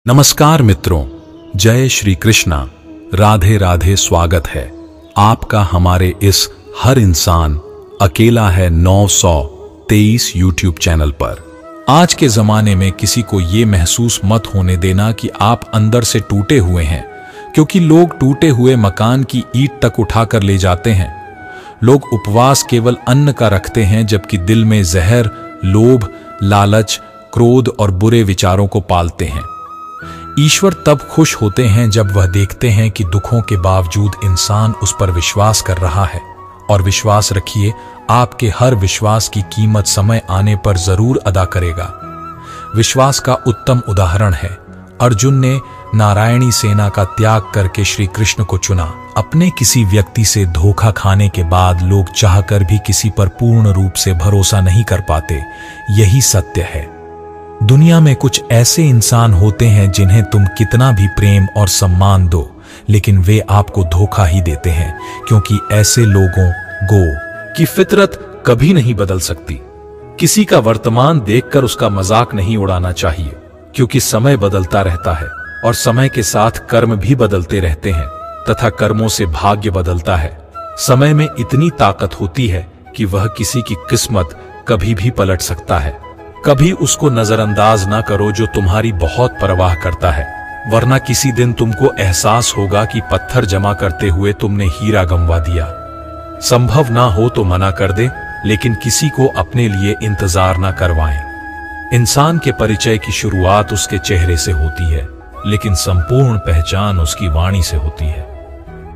नमस्कार मित्रों, जय श्री कृष्णा, राधे राधे। स्वागत है आपका हमारे इस हर इंसान अकेला है 923 यूट्यूब चैनल पर। आज के जमाने में किसी को ये महसूस मत होने देना कि आप अंदर से टूटे हुए हैं, क्योंकि लोग टूटे हुए मकान की ईंट तक उठाकर ले जाते हैं। लोग उपवास केवल अन्न का रखते हैं, जबकि दिल में जहर, लोभ, लालच, क्रोध और बुरे विचारों को पालते हैं। ईश्वर तब खुश होते हैं जब वह देखते हैं कि दुखों के बावजूद इंसान उस पर विश्वास कर रहा है। और विश्वास रखिए, आपके हर विश्वास की कीमत समय आने पर जरूर अदा करेगा। विश्वास का उत्तम उदाहरण है अर्जुन ने नारायणी सेना का त्याग करके श्री कृष्ण को चुना। अपने किसी व्यक्ति से धोखा खाने के बाद लोग चाहकर भी किसी पर पूर्ण रूप से भरोसा नहीं कर पाते। यही सत्य है। दुनिया में कुछ ऐसे इंसान होते हैं जिन्हें तुम कितना भी प्रेम और सम्मान दो, लेकिन वे आपको धोखा ही देते हैं, क्योंकि ऐसे लोगों की फितरत कभी नहीं बदल सकती। किसी का वर्तमान देखकर उसका मजाक नहीं उड़ाना चाहिए, क्योंकि समय बदलता रहता है और समय के साथ कर्म भी बदलते रहते हैं तथा कर्मों से भाग्य बदलता है। समय में इतनी ताकत होती है कि वह किसी की किस्मत कभी भी पलट सकता है। कभी उसको नजरअंदाज ना करो जो तुम्हारी बहुत परवाह करता है, वरना किसी दिन तुमको एहसास होगा कि पत्थर जमा करते हुए तुमने हीरा गंवा दिया। संभव ना हो तो मना कर दे, लेकिन किसी को अपने लिए इंतजार ना करवाएं। इंसान के परिचय की शुरुआत उसके चेहरे से होती है, लेकिन संपूर्ण पहचान उसकी वाणी से होती है।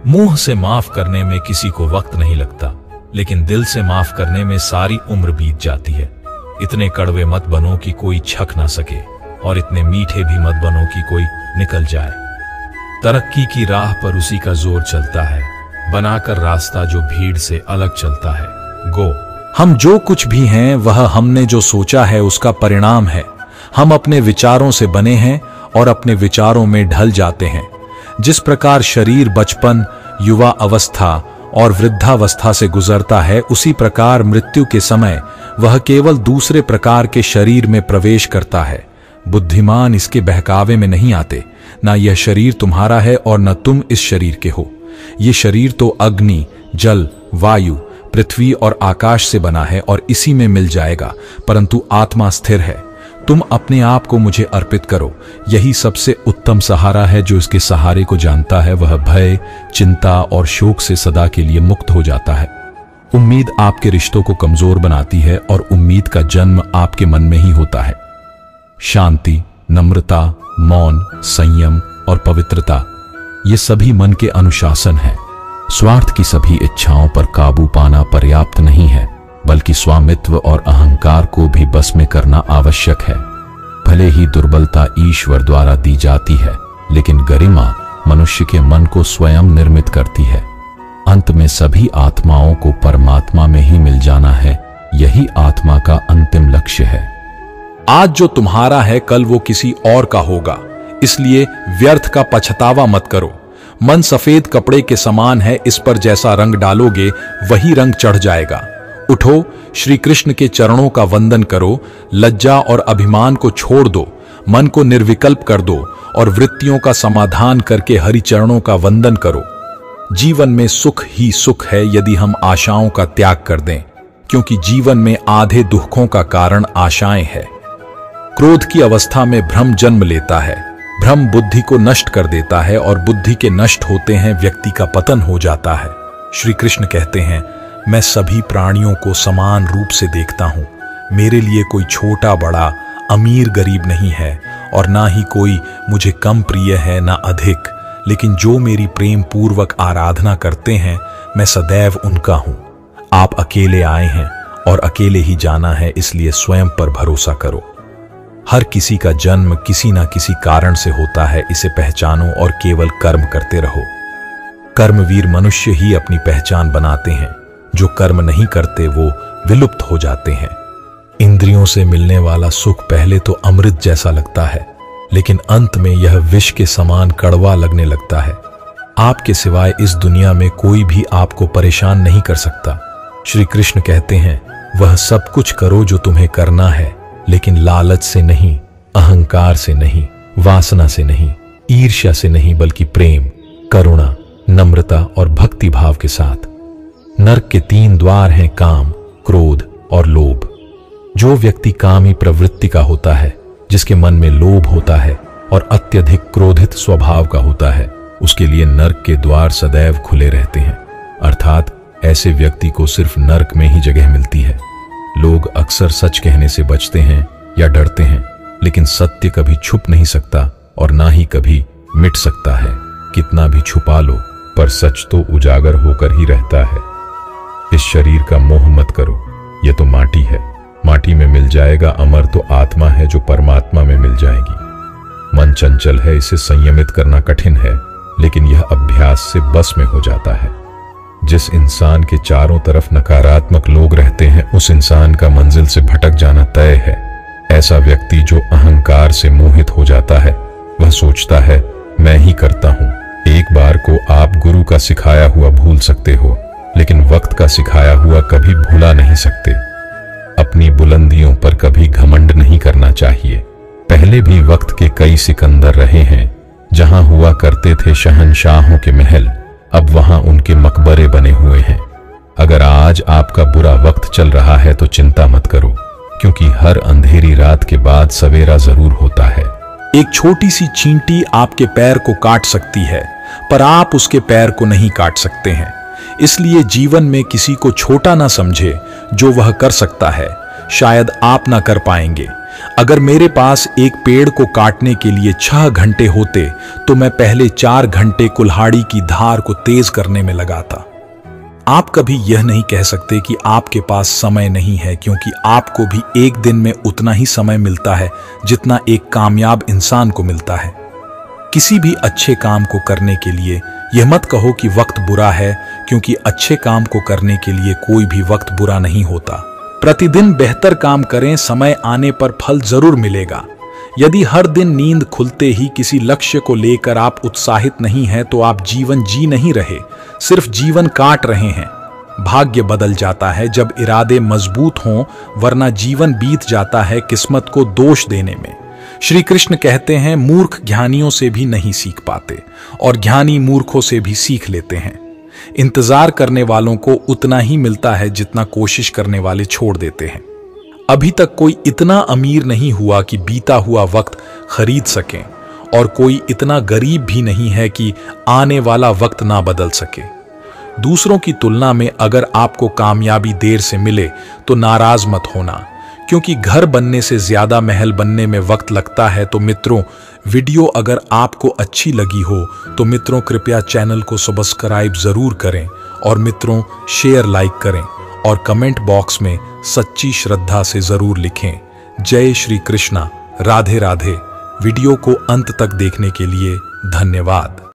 मुंह से माफ करने में किसी को वक्त नहीं लगता, लेकिन दिल से माफ करने में सारी उम्र बीत जाती है। इतने कड़वे मत बनो कि कोई छक ना सके, और इतने मीठे भी मत बनो कि कोई निकल जाए। तरक्की की राह पर उसी का जोर चलता है, बनाकर रास्ता जो भीड़ से अलग चलता है। हम जो कुछ भी हैं वह हमने जो सोचा है उसका परिणाम है। हम अपने विचारों से बने हैं और अपने विचारों में ढल जाते हैं। जिस प्रकार शरीर बचपन, युवा अवस्था और वृद्धावस्था से गुजरता है, उसी प्रकार मृत्यु के समय वह केवल दूसरे प्रकार के शरीर में प्रवेश करता है। बुद्धिमान इसके बहकावे में नहीं आते। ना यह शरीर तुम्हारा है और न तुम इस शरीर के हो। ये शरीर तो अग्नि, जल, वायु, पृथ्वी और आकाश से बना है और इसी में मिल जाएगा, परंतु आत्मा स्थिर है। तुम अपने आप को मुझे अर्पित करो। यही सबसे उत्तम सहारा है। जो इसके सहारे को जानता है वह भय, चिंता और शोक से सदा के लिए मुक्त हो जाता है। उम्मीद आपके रिश्तों को कमजोर बनाती है और उम्मीद का जन्म आपके मन में ही होता है। शांति, नम्रता, मौन, संयम और पवित्रता, ये सभी मन के अनुशासन है। स्वार्थ की सभी इच्छाओं पर काबू पाना पर्याप्त नहीं है, बल्कि स्वामित्व और अहंकार को भी बस में करना आवश्यक है। भले ही दुर्बलता ईश्वर द्वारा दी जाती है, लेकिन गरिमा मनुष्य के मन को स्वयं निर्मित करती है। अंत में सभी आत्माओं को परमात्मा में ही मिल जाना है। यही आत्मा का अंतिम लक्ष्य है। आज जो तुम्हारा है कल वो किसी और का होगा, इसलिए व्यर्थ का पछतावा मत करो। मन सफेद कपड़े के समान है, इस पर जैसा रंग डालोगे वही रंग चढ़ जाएगा। उठो, श्री कृष्ण के चरणों का वंदन करो। लज्जा और अभिमान को छोड़ दो, मन को निर्विकल्प कर दो और वृत्तियों का समाधान करके हरि चरणों का वंदन करो। जीवन में सुख ही सुख है यदि हम आशाओं का त्याग कर दें, क्योंकि जीवन में आधे दुखों का कारण आशाएं हैं। क्रोध की अवस्था में भ्रम जन्म लेता है। भ्रम बुद्धि को नष्ट कर देता है और बुद्धि के नष्ट होते हैं व्यक्ति का पतन हो जाता है। श्री कृष्ण कहते हैं, मैं सभी प्राणियों को समान रूप से देखता हूं। मेरे लिए कोई छोटा बड़ा, अमीर गरीब नहीं है, और ना ही कोई मुझे कम प्रिय है ना अधिक, लेकिन जो मेरी प्रेम पूर्वक आराधना करते हैं मैं सदैव उनका हूं। आप अकेले आए हैं और अकेले ही जाना है, इसलिए स्वयं पर भरोसा करो। हर किसी का जन्म किसी ना किसी कारण से होता है, इसे पहचानो और केवल कर्म करते रहो। कर्मवीर मनुष्य ही अपनी पहचान बनाते हैं। जो कर्म नहीं करते वो विलुप्त हो जाते हैं। इंद्रियों से मिलने वाला सुख पहले तो अमृत जैसा लगता है, लेकिन अंत में यह विष के समान कड़वा लगने लगता है। आपके सिवाय इस दुनिया में कोई भी आपको परेशान नहीं कर सकता। श्री कृष्ण कहते हैं, वह सब कुछ करो जो तुम्हें करना है, लेकिन लालच से नहीं, अहंकार से नहीं, वासना से नहीं, ईर्ष्या से नहीं, बल्कि प्रेम, करुणा, नम्रता और भक्ति भाव के साथ। नरक के 3 द्वार हैं काम, क्रोध और लोभ। जो व्यक्ति कामी प्रवृत्ति का होता है, जिसके मन में लोभ होता है और अत्यधिक क्रोधित स्वभाव का होता है, उसके लिए नरक के द्वार सदैव खुले रहते हैं। अर्थात ऐसे व्यक्ति को सिर्फ नरक में ही जगह मिलती है। लोग अक्सर सच कहने से बचते हैं या डरते हैं, लेकिन सत्य कभी छुप नहीं सकता और ना ही कभी मिट सकता है। कितना भी छुपा लो, पर सच तो उजागर होकर ही रहता है। इस शरीर का मोह मत करो, ये तो माटी है, माटी में मिल जाएगा। अमर तो आत्मा है जो परमात्मा में मिल जाएगी। मन चंचल है, इसे संयमित करना कठिन है, लेकिन यह अभ्यास से बस में हो जाता है। जिस इंसान के चारों तरफ नकारात्मक लोग रहते हैं, उस इंसान का मंजिल से भटक जाना तय है। ऐसा व्यक्ति जो अहंकार से मोहित हो जाता है, वह सोचता है मैं ही करता हूं। एक बार को आप गुरु का सिखाया हुआ भूल सकते हो, लेकिन वक्त का सिखाया हुआ कभी भुला नहीं सकते। अपनी बुलंदियों पर कभी घमंड नहीं करना चाहिए। पहले भी वक्त के कई सिकंदर रहे हैं। जहां हुआ करते थे शहंशाहों के महल, अब वहां उनके मकबरे बने हुए हैं। अगर आज आपका बुरा वक्त चल रहा है तो चिंता मत करो, क्योंकि हर अंधेरी रात के बाद सवेरा जरूर होता है। एक छोटी सी चींटी आपके पैर को काट सकती है, पर आप उसके पैर को नहीं काट सकते हैं। इसलिए जीवन में किसी को छोटा ना समझे। जो वह कर सकता है, शायद आप ना कर पाएंगे। अगर मेरे पास एक पेड़ को काटने के लिए 6 घंटे होते, तो मैं पहले 4 घंटे कुल्हाड़ी की धार को तेज करने में लगाता। आप कभी यह नहीं कह सकते कि आपके पास समय नहीं है, क्योंकि आपको भी एक दिन में उतना ही समय मिलता है जितना एक कामयाब इंसान को मिलता है। किसी भी अच्छे काम को करने के लिए यह मत कहो कि वक्त बुरा है, क्योंकि अच्छे काम को करने के लिए कोई भी वक्त बुरा नहीं होता। प्रतिदिन बेहतर काम करें, समय आने पर फल जरूर मिलेगा। यदि हर दिन नींद खुलते ही किसी लक्ष्य को लेकर आप उत्साहित नहीं हैं, तो आप जीवन जी नहीं रहे, सिर्फ जीवन काट रहे हैं। भाग्य बदल जाता है जब इरादे मजबूत हों, वरना जीवन बीत जाता है किस्मत को दोष देने में। श्री कृष्ण कहते हैं, मूर्ख ज्ञानियों से भी नहीं सीख पाते और ज्ञानी मूर्खों से भी सीख लेते हैं। इंतजार करने वालों को उतना ही मिलता है जितना कोशिश करने वाले छोड़ देते हैं। अभी तक कोई इतना अमीर नहीं हुआ कि बीता हुआ वक्त खरीद सकें, और कोई इतना गरीब भी नहीं है कि आने वाला वक्त ना बदल सके। दूसरों की तुलना में अगर आपको कामयाबी देर से मिले तो नाराज मत होना, क्योंकि घर बनने से ज्यादा महल बनने में वक्त लगता है। तो मित्रों, वीडियो अगर आपको अच्छी लगी हो तो मित्रों कृपया चैनल को सब्सक्राइब जरूर करें, और मित्रों शेयर, लाइक करें और कमेंट बॉक्स में सच्ची श्रद्धा से जरूर लिखें। जय श्री कृष्णा, राधे राधे। वीडियो को अंत तक देखने के लिए धन्यवाद।